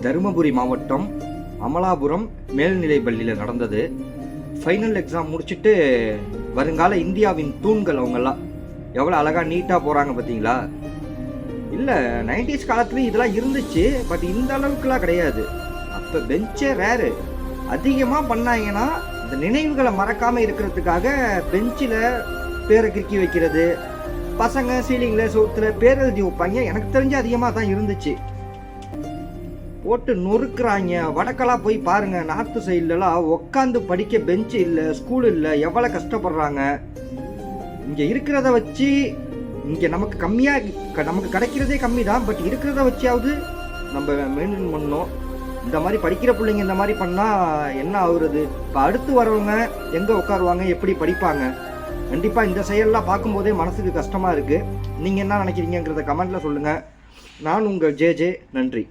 தருமபுரி மாவட்டம் அமலாபுரம் மேல்நிலைப் பள்ளியில் நடந்தது. ஃபைனல் எக்ஸாம் முடிச்சுட்டு வருங்கால இந்தியாவின் தூண்கள் அவங்கெல்லாம் எவ்வளோ அழகாக நீட்டாக போகிறாங்க பார்த்தீங்களா? இல்லை 90s காலத்துலேயும் இதெல்லாம் இருந்துச்சு, பட் இந்த அளவுக்குலாம் கிடையாது. அப்போ பெஞ்சே ரேரு. அதிகமாக பண்ணாங்கன்னா இந்த நினைவுகளை மறக்காமல் இருக்கிறதுக்காக பெஞ்சில் பேரை கிறுக்கி வைக்கிறது, பசங்க சீலிங்கில் சோத்தில் பேர் எழுதி வைப்பாங்க. எனக்கு தெரிஞ்சு அதிகமாக தான் இருந்துச்சு. போட்டு நொறுக்குறாங்க. வடக்கெல்லாம் போய் பாருங்க, நார்த்து சைட்லலாம் உட்காந்து படிக்க பெஞ்சு இல்லை, ஸ்கூல் இல்லை, எவ்வளோ கஷ்டப்படுறாங்க. இங்கே இருக்கிறத வச்சு இங்கே நமக்கு கம்மியாக நமக்கு கிடைக்கிறதே கம்மி தான், பட் இருக்கிறத வச்சாவது நம்ம மெயின்டைன் பண்ணணும். இந்த மாதிரி படிக்கிற பிள்ளைங்க இந்த மாதிரி பண்ணால் என்ன ஆகுறது? இப்போ அடுத்து வரவங்க எங்கே உட்காருவாங்க, எப்படி படிப்பாங்க? கண்டிப்பாக இந்த செயலெலாம் பார்க்கும்போதே மனசுக்கு கஷ்டமாக இருக்குது. நீங்கள் என்ன நினைக்கிறீங்கிறத கமெண்ட்டில் சொல்லுங்கள். நான் உங்கள் ஜே. நன்றி.